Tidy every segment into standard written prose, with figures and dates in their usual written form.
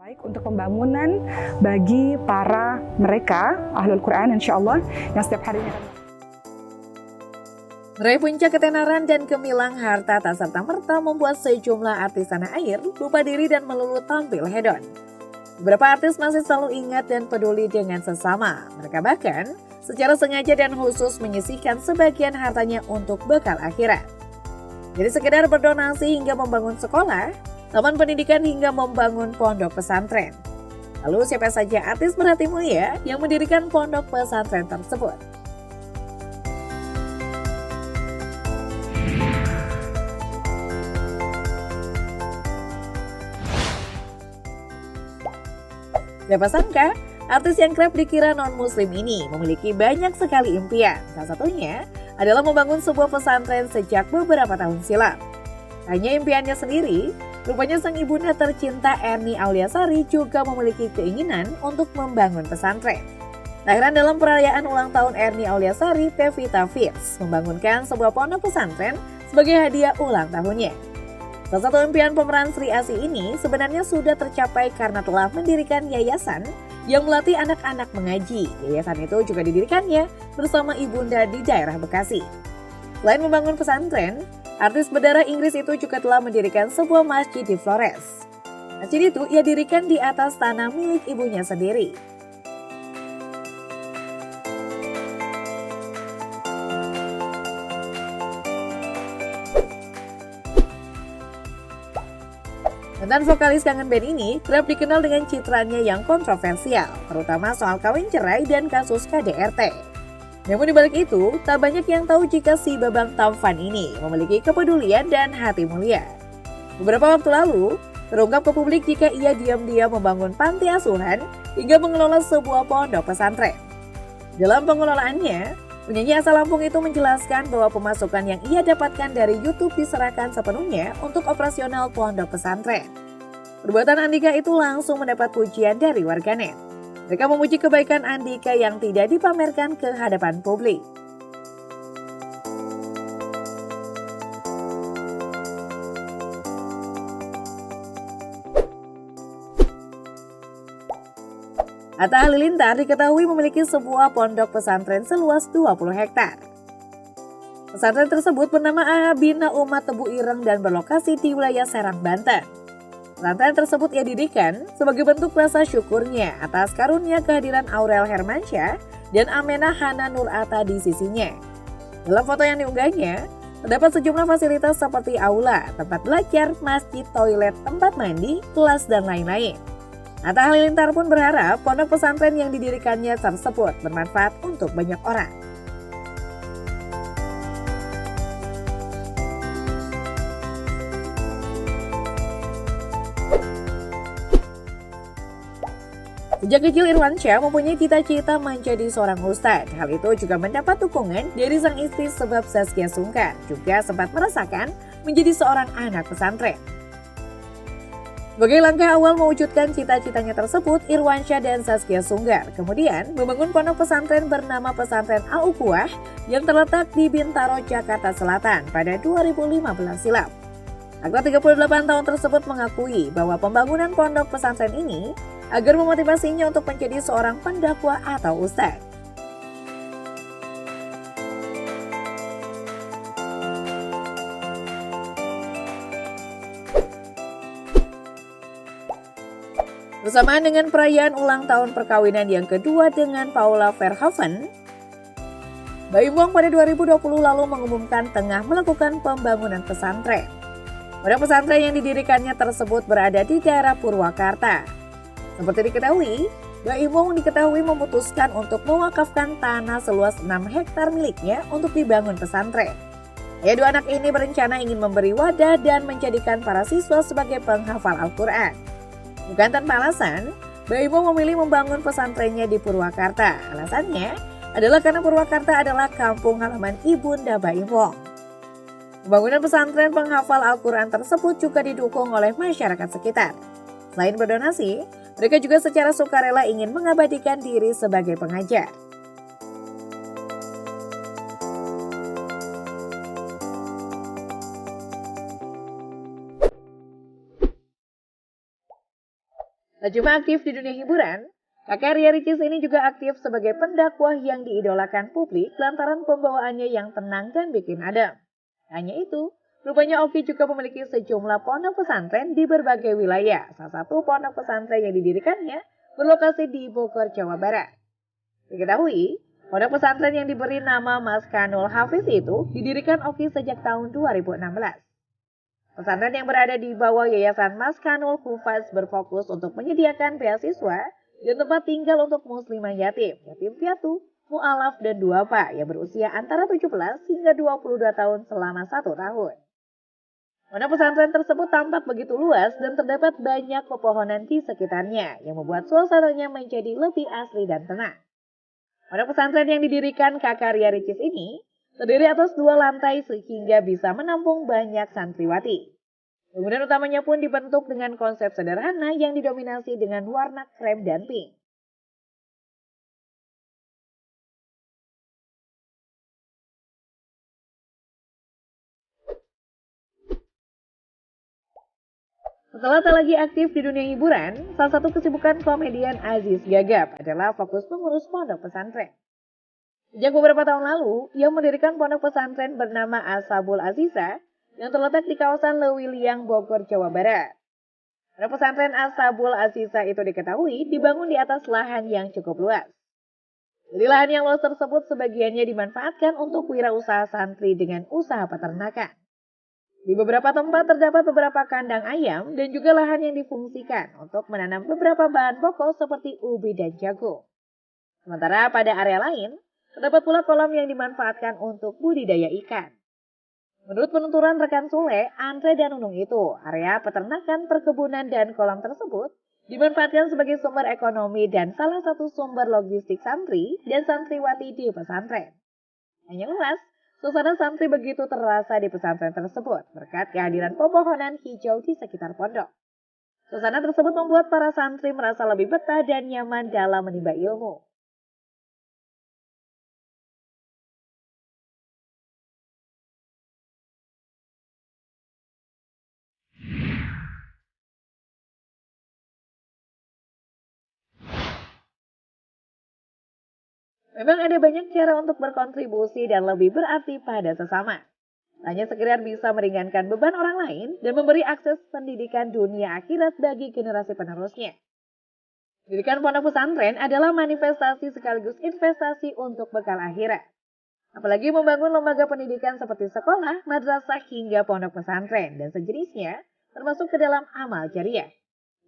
Baik untuk pembangunan bagi para mereka Ahlul Quran insya Allah yang setiap harinya akan meraih puncak ketenaran dan gemilang harta tak serta-merta membuat sejumlah artis tanah air lupa diri dan melulu tampil hedon. Beberapa artis masih selalu ingat dan peduli dengan sesama. Mereka bahkan secara sengaja dan khusus menyisihkan sebagian hartanya untuk bekal akhirat. Jadi sekedar berdonasi hingga membangun sekolah, taman pendidikan hingga membangun pondok pesantren. Lalu siapa saja artis berhati mulia yang mendirikan pondok pesantren tersebut? Siapa sangka, artis yang kerap dikira non-muslim ini memiliki banyak sekali impian. Salah satunya adalah membangun sebuah pesantren sejak beberapa tahun silam. Hanya impiannya sendiri, rupanya sang ibunda tercinta Erni Auliasari juga memiliki keinginan untuk membangun pesantren. Tak heran dalam perayaan ulang tahun Erni Auliasari, Pevita Fierce membangunkan sebuah pondok pesantren sebagai hadiah ulang tahunnya. Salah satu impian pemeran Sri Asih ini sebenarnya sudah tercapai karena telah mendirikan yayasan yang melatih anak-anak mengaji. Yayasan itu juga didirikannya bersama ibunda di daerah Bekasi. Selain membangun pesantren, artis berdarah Inggris itu juga telah mendirikan sebuah masjid di Flores. Masjid itu ia dirikan di atas tanah milik ibunya sendiri. Mantan vokalis Kangen Band ini kerap dikenal dengan citranya yang kontroversial, terutama soal kawin cerai dan kasus KDRT. Namun dibalik itu, tak banyak yang tahu jika si Babang Tampan ini memiliki kepedulian dan hati mulia. Beberapa waktu lalu, terungkap ke publik jika ia diam-diam membangun panti asuhan hingga mengelola sebuah pondok pesantren. Dalam pengelolaannya, penyanyi asal Lampung itu menjelaskan bahwa pemasukan yang ia dapatkan dari YouTube diserahkan sepenuhnya untuk operasional pondok pesantren. Perbuatan Andika itu langsung mendapat pujian dari warganet. Mereka memuji kebaikan Andika yang tidak dipamerkan ke hadapan publik. Atta Halilintar diketahui memiliki sebuah pondok pesantren seluas 20 hektar. Pesantren tersebut bernama Bina Umat Tebu Ireng dan berlokasi di wilayah Serang, Banten. Pesantren tersebut ia dirikan sebagai bentuk rasa syukurnya atas karunia kehadiran Aurel Hermansyah dan Amenah Hana Nur Atta di sisinya. Dalam foto yang diunggahnya, terdapat sejumlah fasilitas seperti aula, tempat belajar, masjid, toilet, tempat mandi, kelas, dan lain-lain. Atta Halilintar pun berharap pondok pesantren yang didirikannya tersebut bermanfaat untuk banyak orang. Sejak kecil Irwansyah mempunyai cita-cita menjadi seorang ustadz. Hal itu juga mendapat dukungan dari sang istri sebab Zaskia Sungkar juga sempat merasakan menjadi seorang anak pesantren. Sebagai langkah awal mewujudkan cita-citanya tersebut, Irwansyah dan Zaskia Sungkar kemudian membangun pondok pesantren bernama Pesantren Al-Ukhuwah yang terletak di Bintaro, Jakarta Selatan pada 2015 silam. Aktor 38 tahun tersebut mengakui bahwa pembangunan pondok pesantren ini agar memotivasinya untuk menjadi seorang pendakwah atau ustadz. Bersamaan dengan perayaan ulang tahun perkawinan yang kedua dengan Paula Verhoeven, Baim Wong pada 2020 lalu mengumumkan tengah melakukan pembangunan pesantren. Pondok pesantren yang didirikannya tersebut berada di daerah Purwakarta. Seperti diketahui, Baim Wong diketahui memutuskan untuk mewakafkan tanah seluas 6 hektar miliknya untuk dibangun pesantren. Dua anak ini berencana ingin memberi wadah dan menjadikan para siswa sebagai penghafal Al-Quran. Bukan tanpa alasan, Baim Wong memilih membangun pesantrennya di Purwakarta. Alasannya adalah karena Purwakarta adalah kampung halaman ibunda Baim Wong. Pembangunan pesantren penghafal Al-Quran tersebut juga didukung oleh masyarakat sekitar. Selain berdonasi, mereka juga secara sukarela ingin mengabadikan diri sebagai pengajar. Tak cuma aktif di dunia hiburan, kakak Ria Ricis ini juga aktif sebagai pendakwah yang diidolakan publik lantaran pembawaannya yang tenang dan bikin adem. Hanya itu, rupanya Oki juga memiliki sejumlah pondok pesantren di berbagai wilayah. Salah satu pondok pesantren yang didirikannya berlokasi di Bogor, Jawa Barat. Diketahui, pondok pesantren yang diberi nama Maskanul Hafiz itu didirikan Oki sejak tahun 2016. Pesantren yang berada di bawah Yayasan Maskanul Hufaz berfokus untuk menyediakan beasiswa dan tempat tinggal untuk muslimah yatim, yatim piatu, mu'alaf, dan duafa yang berusia antara 17 hingga 22 tahun selama 1 tahun. Pondok pesantren tersebut tampak begitu luas dan terdapat banyak pepohonan di sekitarnya yang membuat suasananya menjadi lebih asri dan tenang. Pondok pesantren yang didirikan kakak Ria Ricis ini terdiri atas 2 lantai sehingga bisa menampung banyak santriwati. Bangunan utamanya pun dibentuk dengan konsep sederhana yang didominasi dengan warna krem dan pink. Setelah tak lagi aktif di dunia hiburan, salah satu kesibukan komedian Aziz Gagap adalah fokus mengurus pondok pesantren. Sejak beberapa tahun lalu, ia mendirikan pondok pesantren bernama Ashabul Aziza yang terletak di kawasan Lewiliang, Bogor, Jawa Barat. Pondok pesantren Ashabul Aziza itu diketahui dibangun di atas lahan yang cukup luas. Dari lahan yang luas tersebut sebagiannya dimanfaatkan untuk wirausaha santri dengan usaha peternakan. Di beberapa tempat terdapat beberapa kandang ayam dan juga lahan yang difungsikan untuk menanam beberapa bahan pokok seperti ubi dan jagung. Sementara pada area lain, terdapat pula kolam yang dimanfaatkan untuk budidaya ikan. Menurut penuturan rekan Sule, Andre dan Nunung itu, area peternakan, perkebunan, dan kolam tersebut dimanfaatkan sebagai sumber ekonomi dan salah satu sumber logistik santri dan santriwati di pesantren. Hanya luas, suasana santri begitu terasa di pesantren tersebut berkat kehadiran pepohonan hijau di sekitar pondok. Suasana tersebut membuat para santri merasa lebih betah dan nyaman dalam menimba ilmu. Memang ada banyak cara untuk berkontribusi dan lebih berarti pada sesama. Hanya sekedar bisa meringankan beban orang lain dan memberi akses pendidikan dunia akhirat bagi generasi penerusnya. Pendidikan pondok pesantren adalah manifestasi sekaligus investasi untuk bekal akhirat. Apalagi membangun lembaga pendidikan seperti sekolah, madrasah, hingga pondok pesantren dan sejenisnya termasuk ke dalam amal jariah.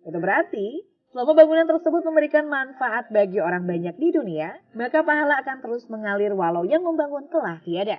Itu berarti, selama bangunan tersebut memberikan manfaat bagi orang banyak di dunia, maka pahala akan terus mengalir walau yang membangun telah tiada.